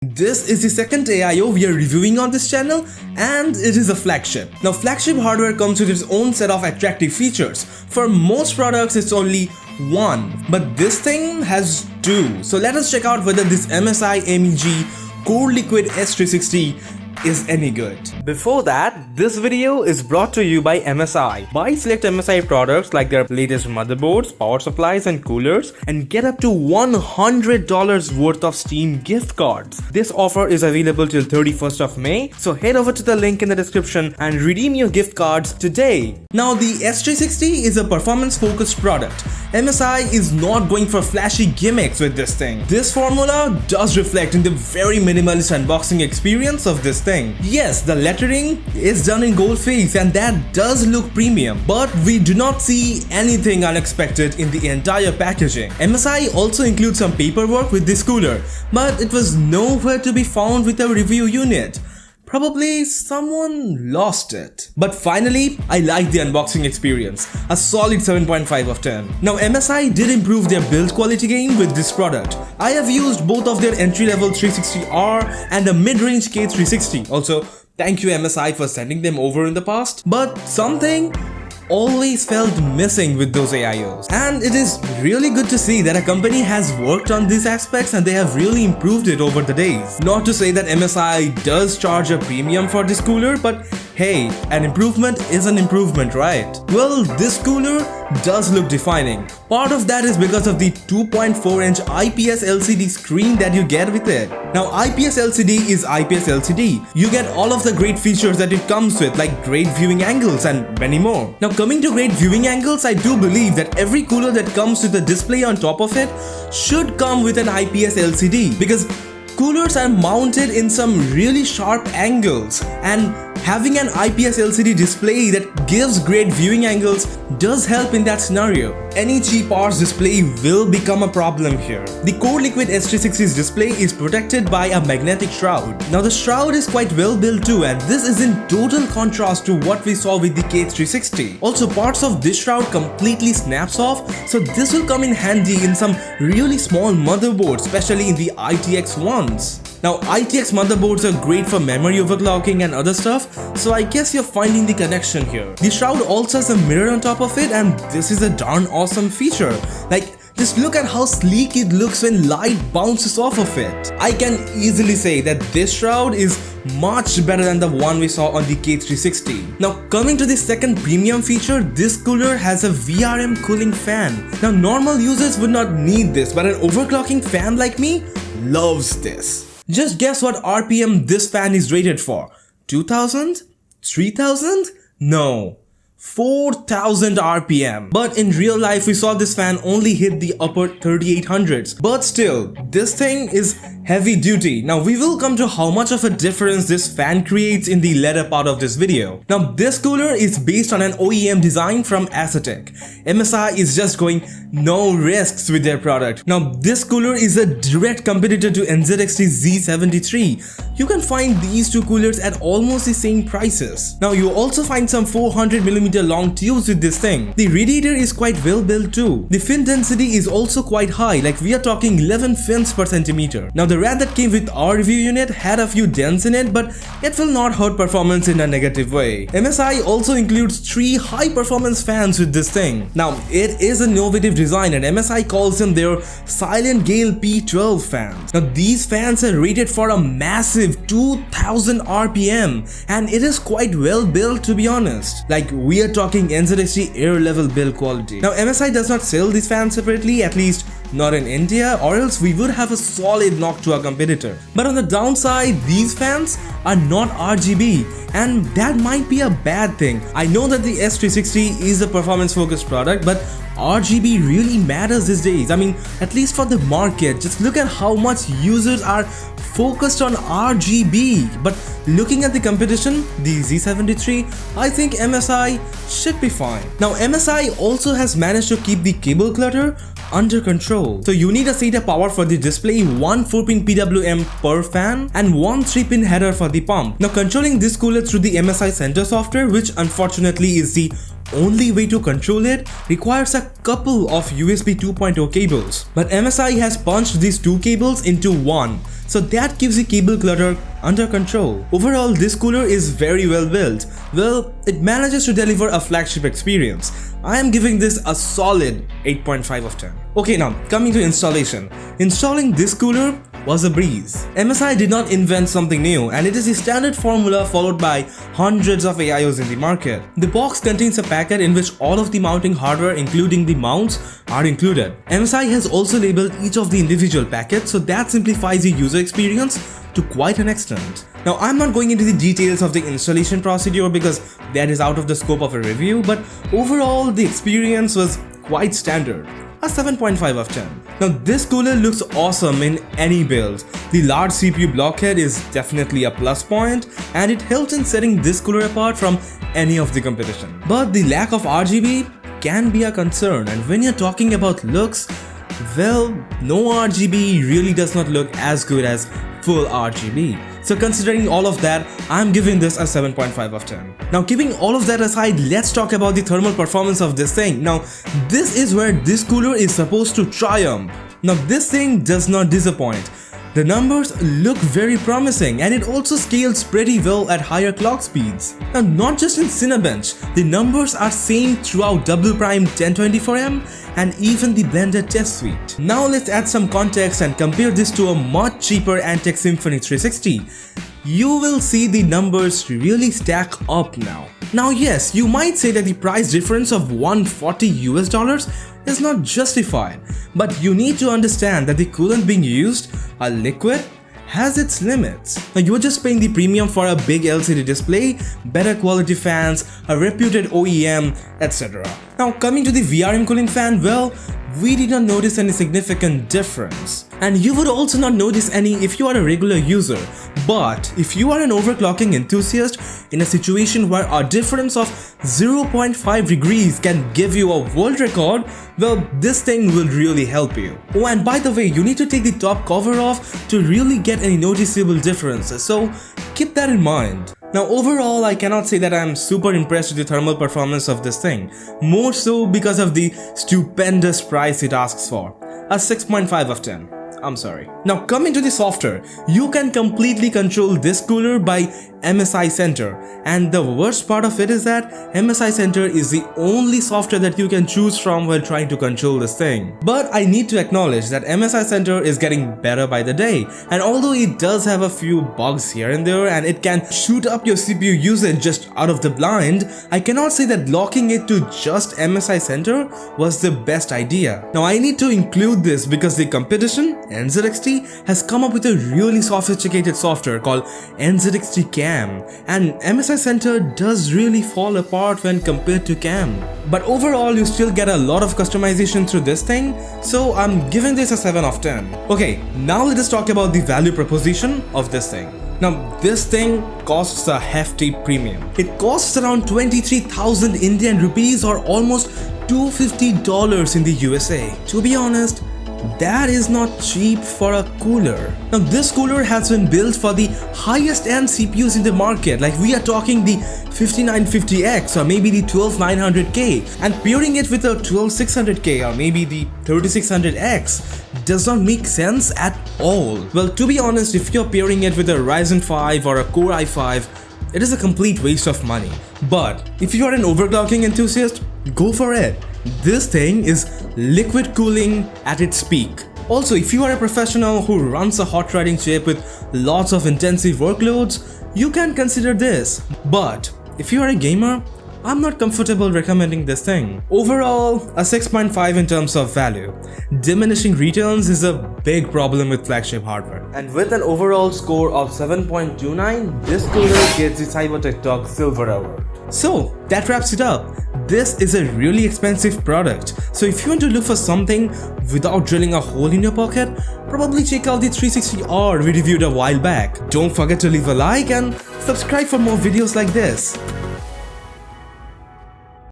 This is the second AIO we are reviewing on this channel, and it is a flagship. Now, flagship hardware comes with its own set of attractive features. For most products, it's only one, but this thing has two. So let us check out whether this MSI MEG Core Liquid S360 is any good. Before that, this video is brought to you by MSI. Buy select MSI products like their latest motherboards, power supplies and coolers and get up to $100 worth of Steam gift cards. This offer is available till 31st of May, so head over to the link in the description and redeem your gift cards today. Now, the S360 is a performance focused product. MSI is not going for flashy gimmicks with this thing. This formula does reflect in the very minimalist unboxing experience of this thing. Yes, the lettering is done in gold face and that does look premium, but we do not see anything unexpected in the entire packaging. MSI also includes some paperwork with this cooler, but it was nowhere to be found with a review unit. Probably someone lost it. But finally, I like the unboxing experience. A solid 7.5 of 10. Now, MSI did improve their build quality game with this product. I have used both of their entry-level 360R and a mid-range K360. Also, thank you MSI for sending them over in the past. But something always felt missing with those AIOs. And it is really good to see that a company has worked on these aspects and they have really improved it over the days. Not to say that MSI does charge a premium for this cooler, but hey, an improvement is an improvement, right? Well, this cooler does look defining. Part of that is because of the 2.4-inch IPS LCD screen that you get with it. Now, IPS LCD is IPS LCD. You get all of the great features that it comes with, like great viewing angles and many more. Now, coming to great viewing angles, I do believe that every cooler that comes with a display on top of it should come with an IPS LCD, because coolers are mounted in some really sharp angles, and having an IPS LCD display that gives great viewing angles does help in that scenario. Any cheap arse display will become a problem here. The Core Liquid S360's display is protected by a magnetic shroud. Now, the shroud is quite well built too, and this is in total contrast to what we saw with the K360. Also, parts of this shroud completely snaps off, so this will come in handy in some really small motherboards, especially in the ITX ones. Now, ITX motherboards are great for memory overclocking and other stuff, so I guess you're finding the connection here. The shroud also has a mirror on top of it, and this is a darn awesome feature. Like, just look at how sleek it looks when light bounces off of it. I can easily say that this shroud is much better than the one we saw on the K360. Now, coming to the second premium feature, this cooler has a VRM cooling fan. Now, normal users would not need this, but an overclocking fan like me loves this. Just guess what RPM this fan is rated for? 2000? 3000? No. 4000 RPM. But in real life, we saw this fan only hit the upper 3800s. But still, this thing is heavy duty. Now, we will come to how much of a difference this fan creates in the later part of this video. Now, this cooler is based on an OEM design from Asetek. MSI is just going no risks with their product. Now, this cooler is a direct competitor to NZXT Z73. You can find these two coolers at almost the same prices. Now, you also find some 400mm long tubes with this thing. The radiator is quite well built too. The fin density is also quite high, like we are talking 11 fins per centimeter. Now, the RAM that came with our review unit had a few dents in it, but it will not hurt performance in a negative way. MSI also includes 3 high performance fans with this thing. Now, it is an innovative design and MSI calls them their Silent Gale P12 fans. Now, these fans are rated for a massive 2000 RPM, and it is quite well built, to be honest. Like, we are talking NZXT air level build quality. Now, MSI does not sell these fans separately, at least not in India, or else we would have a solid knock to our competitor. But on the downside, these fans are not RGB, and that might be a bad thing. I know that the S360 is a performance focused product, but RGB really matters these days. I mean, at least for the market. Just look at how much users are focused on RGB. But looking at the competition, the Z73, I think MSI should be fine. Now, MSI also has managed to keep the cable clutter under control. So you need a SATA power for the display, one 4-pin PWM per fan and one 3-pin header for the pump. Now, controlling this cooler through the MSI Center software, which unfortunately is the only way to control it requires a couple of USB 2.0 cables. But MSI has punched these two cables into one, so that keeps the cable clutter under control. Overall, this cooler is very well built. Well, it manages to deliver a flagship experience. I am giving this a solid 8.5 of 10. Okay, now coming to installation. Installing this cooler was a breeze. MSI did not invent something new, and it is the standard formula followed by hundreds of AIOs in the market. The box contains a packet in which all of the mounting hardware including the mounts are included. MSI has also labeled each of the individual packets, so that simplifies the user experience to quite an extent. Now, I'm not going into the details of the installation procedure because that is out of the scope of a review, but overall the experience was quite standard. A 7.5 of 10. Now, this cooler looks awesome in any build. The large CPU blockhead is definitely a plus point, and it helps in setting this cooler apart from any of the competition. But the lack of RGB can be a concern, and when you're talking about looks, well, no RGB really does not look as good as full RGB. So considering all of that, I'm giving this a 7.5 of 10. Now, keeping all of that aside, let's talk about the thermal performance of this thing. Now, this is where this cooler is supposed to triumph. Now, this thing does not disappoint. The numbers look very promising, and it also scales pretty well at higher clock speeds. Now, not just in Cinebench, the numbers are same throughout Double Prime 1024M and even the blended test suite. Now let's add some context and compare this to a much cheaper Antec Symphony 360. You will see the numbers really stack up now. Now yes, you might say that the price difference of $140 is not justified, but you need to understand that the coolant being used, a liquid, has its limits. Now, you're just paying the premium for a big LCD display, better quality fans, a reputed OEM, etc. Now, coming to the VRM cooling fan, well, we did not notice any significant difference. And you would also not notice any if you are a regular user. But if you are an overclocking enthusiast in a situation where a difference of 0.5 degrees can give you a world record, well, this thing will really help you. Oh, and by the way, you need to take the top cover off to really get any noticeable differences, so keep that in mind. Now, overall, I cannot say that I'm super impressed with the thermal performance of this thing, more so because of the stupendous price it asks for, a 6.5 of 10. I'm sorry. Now, coming to the software, you can completely control this cooler by MSI Center, and the worst part of it is that MSI Center is the only software that you can choose from while trying to control this thing. But I need to acknowledge that MSI Center is getting better by the day, and although it does have a few bugs here and there and it can shoot up your CPU usage just out of the blind, I cannot say that locking it to just MSI Center was the best idea. Now, I need to include this because the competition, NZXT, has come up with a really sophisticated software called NZXT CAM, and MSI Center does really fall apart when compared to CAM. But overall, you still get a lot of customization through this thing, so I'm giving this a 7 of 10. Okay, now let us talk about the value proposition of this thing. Now, this thing costs a hefty premium. It costs around 23,000 Indian rupees or almost $250 in the USA. To be honest, that is not cheap for a cooler. Now, this cooler has been built for the highest end CPUs in the market, like we are talking the 5950X or maybe the 12900K, and pairing it with a 12600K or maybe the 3600X does not make sense at all. Well, to be honest, if you're pairing it with a Ryzen 5 or a Core i5, it is a complete waste of money. But if you are an overclocking enthusiast, go for it. This thing is liquid cooling at its peak. Also, if you are a professional who runs a hot riding chip with lots of intensive workloads, you can consider this. But if you are a gamer, I'm not comfortable recommending this thing. Overall, a 6.5 in terms of value. Diminishing returns is a big problem with flagship hardware. And with an overall score of 7.29, this cooler gets the Cybertech Talk Silver Award. So, that wraps it up. This is a really expensive product, so if you want to look for something without drilling a hole in your pocket, probably check out the 360R we reviewed a while back. Don't forget to leave a like and subscribe for more videos like this.